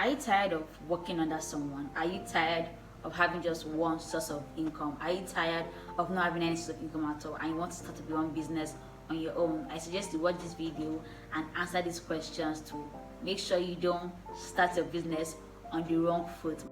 Are you tired of working under someone? Are you tired of having just one source of income? Are you tired of not having any source of income at all and you want to start up your own business on your own? I suggest you watch this video and answer these questions to make sure you don't start your business on the wrong foot.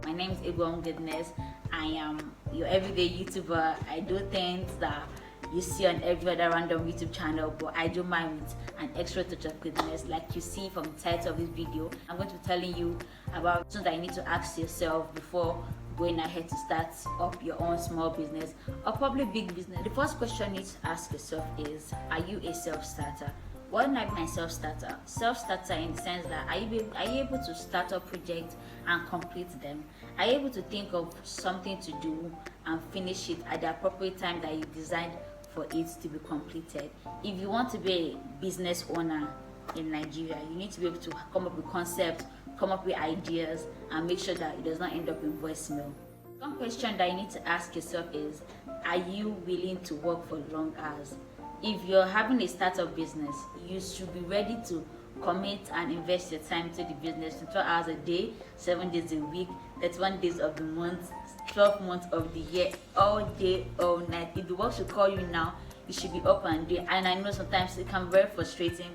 My name is Goodness. I am your everyday YouTuber. I do things that you see on every other random YouTube channel, but I do mine with an extra touch of goodness. Like you see from the title of this video, I'm going to be telling you about questions that you need to ask yourself before going ahead to start up your own small business or probably big business. The first question you need to ask yourself is, are you a self-starter? What might be my self-starter? Self-starter in the sense that are you able to start up projects and complete them? Are you able to think of something to do and finish it at the appropriate time that you designed for it to be completed? If you want to be a business owner in Nigeria, you need to be able to come up with concepts, come up with ideas, and make sure that it does not end up in voicemail. One question that you need to ask yourself is, are you willing to work for long hours? If you're having a startup business, you should be ready to commit and invest your time to the business 12 hours a day, 7 days a week, 31 days of the month, 12 months of the year, all day, all night. If the work should call you now, you should be up and doing. And I know sometimes it can be very frustrating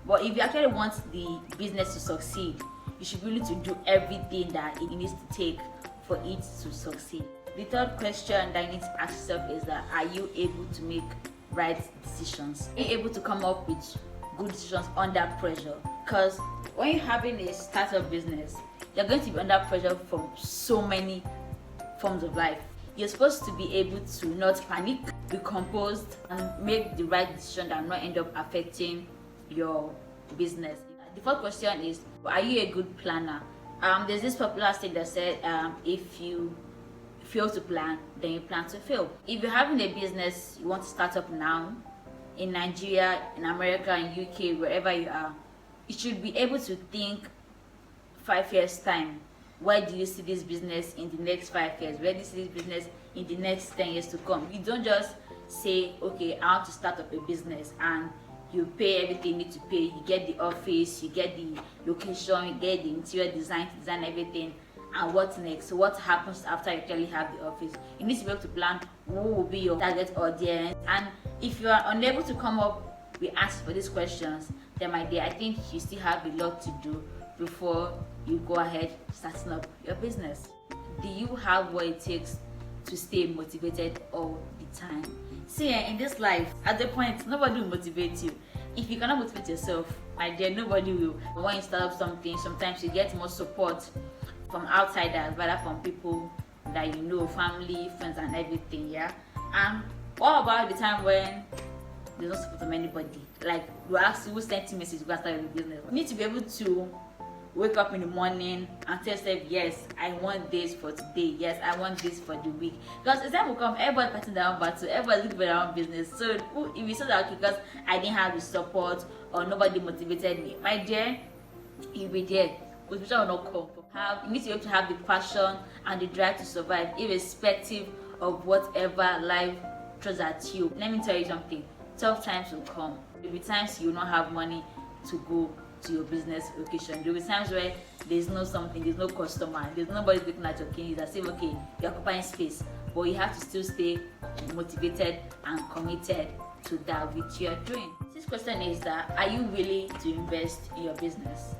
but if you actually want the business to succeed, you should be willing to do everything that it needs to take for it to succeed. The third question that you need to ask yourself is that, are you able to make right decisions? Are you able to come up with good decisions under pressure? Because when you're having a startup business, you're going to be under pressure from so many forms of life. You're supposed to be able to not panic, be composed, and make the right decision that will not end up affecting your business. The fourth question is, are you a good planner? There's this popular saying that said, if you fail to plan, then you plan to fail. If you're having a business you want to start up now in Nigeria, in America, in UK, wherever you are, you should be able to think 5 years time. Where do you see this business in the next 5 years? Where do you see this business in the next 10 years to come? You don't just say, okay, I want to start up a business, and you pay everything you need to pay. You get the office, you get the location, you get the interior design everything. And what next? So what happens after you actually have the office? You need to be able to plan who will be your target audience. And if you are unable to come up with answers for these questions, then my dear, I think you still have a lot to do before you go ahead starting up your business. Do you have what it takes to stay motivated all the time? See, in this life, at the point, nobody will motivate you. If you cannot motivate yourself, my dear, nobody will. When you start up something, sometimes you get more support from outsiders rather from people that you know, family, friends, and everything. Yeah. And what about the time when there's no support from anybody? Like, you ask you who sent you a message to start your business. You need to be able to wake up in the morning and tell yourself, yes, I want this for today, yes, I want this for the week. Because the time will come, everybody fighting their own battle, everybody looking for their own business. So if you say that, okay, because I didn't have the support or nobody motivated me, my dear, you'll be there. Motivation will not come. You need to be able to have the passion and the drive to survive, irrespective of whatever life throws at you. Let me tell you something, tough times will come. There will be times you will not have money to go to your business location. There will be times where there's no customer, there's nobody looking at your kidneys and say, okay, you're occupying space, but you have to still stay motivated and committed to that which you're doing. This question is that, are you willing to invest in your business?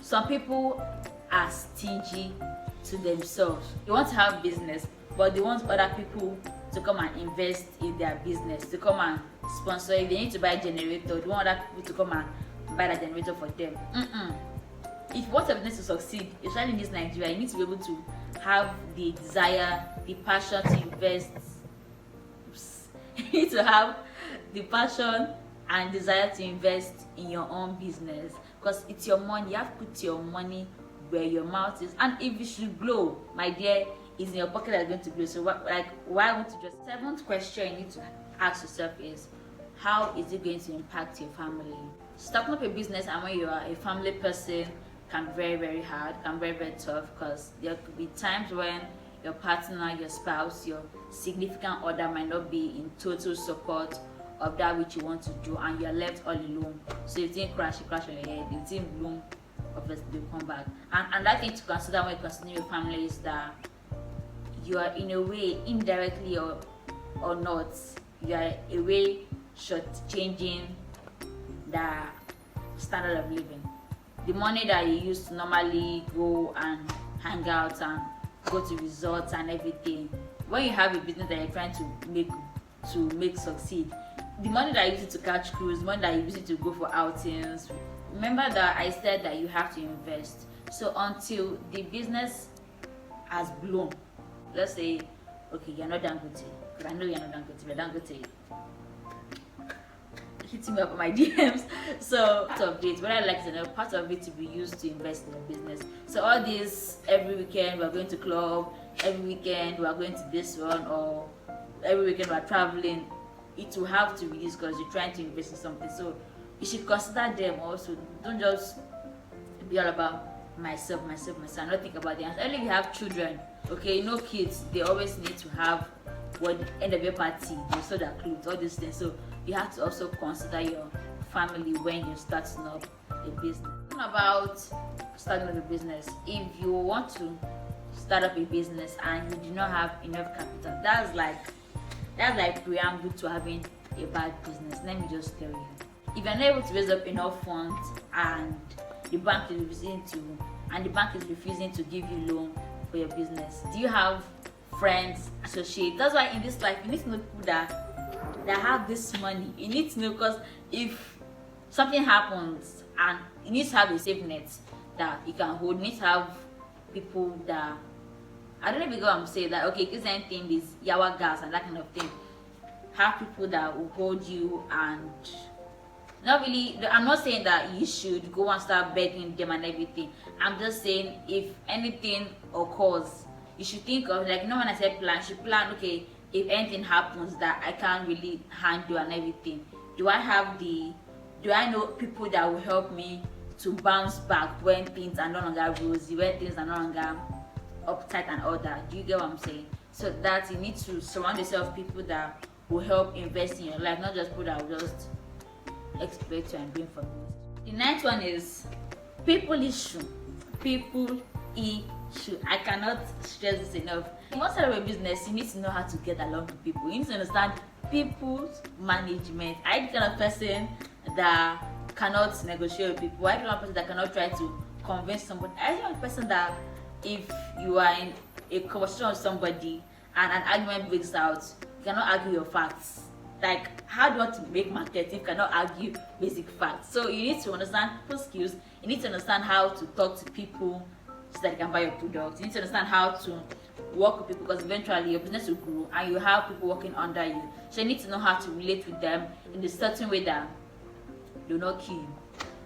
Some people are stingy to themselves. They want to have business, but they want other people to come and invest in their business, to come and sponsor. If they need to buy a generator, they want other people to come and buy that generator for them. If you want your business to succeed, especially in this Nigeria, you need to be able to have the desire, the passion to invest. You need to have the passion and desire to invest in your own business, because it's your money. You have to put your money where your mouth is, and if it should blow, my dear, it's in your pocket that's going to blow. So why won't you just? Seventh question you need to ask yourself is, how is it going to impact your family? Starting up a business and when you are a family person can be very, very hard, can be very, very tough, because there could be times when your partner, your spouse, your significant other might not be in total support of that which you want to do, and you're left all alone. So if things crash, you crash on your head. If things bloom, obviously they'll come back. And another thing to consider when considering your family is that you are in a way, indirectly or not, you are a way short-changing the standard of living. The money that you used to normally go and hang out and go to resorts and everything, when you have a business that you're trying to make succeed, the money that you use it to catch cruise, money that you use it to go for outings, remember that I said that you have to invest. So until the business has blown, let's say, okay, you're not Dangote, because I know you're not Dangote, but Dangote hitting me up on my DMs. So part of it, what I like is part of it to be used to invest in a business. So all this, every weekend we're going to club, every weekend we're going to this one, or every weekend we're traveling, it will have to reduce because you're trying to invest in something. So you should consider them also. Don't just be all about myself, not think about them. Only if you have children, okay, kids, they always need to have what end of your party, they sew their clothes, all these things. So you have to also consider your family when you're starting up a business. About starting up a business, if you want to start up a business and you do not have enough capital, that's like preamble to having a bad business. Let me just tell you, if you're not able to raise up enough funds and the bank is refusing to give you loan for your business, do you have friends, associates? That's why in this life you need to know people that have this money. You need to know, because if something happens, and you need to have a safe net that you can hold. You need to have people that, I don't know if you go and say that, okay, because anything is yawa gas and that kind of thing, have people that will hold you. And not really, I'm not saying that you should go and start begging them and everything. I'm just saying, if anything occurs, you should think of, like, when I say plan, you should plan, okay, if anything happens that I can't really handle and everything, do I know people that will help me to bounce back when things are no longer rosy, when things are no longer uptight and all that? Do you get what I'm saying? So that you need to surround yourself with people that will help invest in your life, not just people that will just expect you and bring for you. The next one is people issue. People issue. I cannot stress this enough. If you want to start a business, you need to know how to get along with people. You need to understand people's management. I'm the kind of person that cannot negotiate with people. I'm the kind of person that cannot try to convince somebody. I'm the kind of person that if you are in a conversation with somebody and an argument breaks out, you cannot argue your facts. Like, how do you want to make market if you cannot argue basic facts? So you need to understand people's skills. You need to understand how to talk to people so that they can buy your product. You need to understand how to work with people, because eventually your business will grow and you have people working under you. So you need to know how to relate with them in a certain way that do not kill you,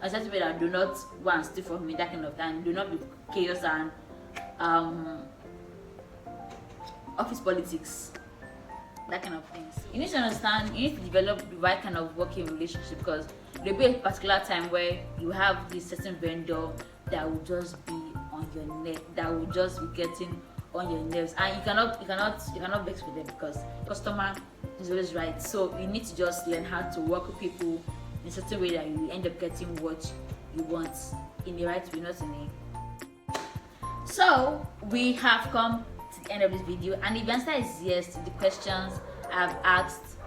a certain way that do not go and steal from me, that kind of time. Do not be chaos and office politics, that kind of things. You need to understand, you need to develop the right kind of working relationship, because there'll be a particular time where you have this certain vendor that will just be on your neck, that will just be getting on your nerves, and you cannot vex with them, because customer is always right. So you need to just learn how to work with people in a certain way that you end up getting what you want in the right way, not in a. So we have come to the end of this video, and if the answer is yes to the questions I've asked,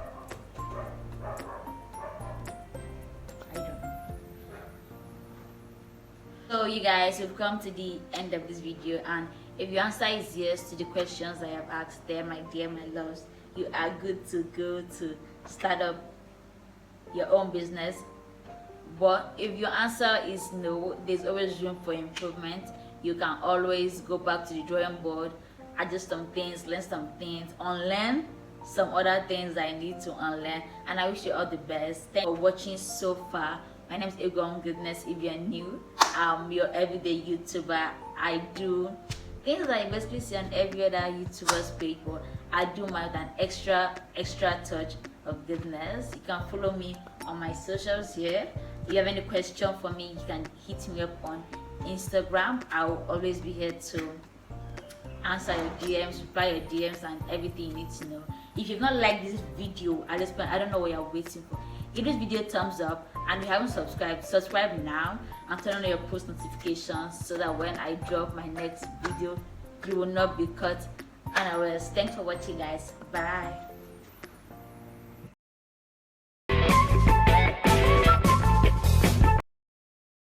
so you guys, we've come to the end of this video, and if your answer is yes to the questions I have asked there, my dear, my loves, you are good to go to start up your own business. But if your answer is no, there's always room for improvement. You can always go back to the drawing board, adjust some things, learn some things, unlearn some other things I need to unlearn. And I wish you all the best. Thanks for watching so far. My name is Egwon Goodness. If you're new, I'm your everyday YouTuber. I do things that you basically see on every other YouTuber's page, but I do mine with an extra touch of goodness. You can follow me on my socials here. If you have any question for me, you can hit me up on Instagram. I will always be here to answer your DMs, reply your DMs, and everything you need to know. If you've not liked this video at this point, I don't know what you're waiting for. Give this video a thumbs up, and if you haven't subscribed, subscribe now and turn on your post notifications so that when I drop my next video, you will not be caught unaware. Thanks for watching, guys. Bye.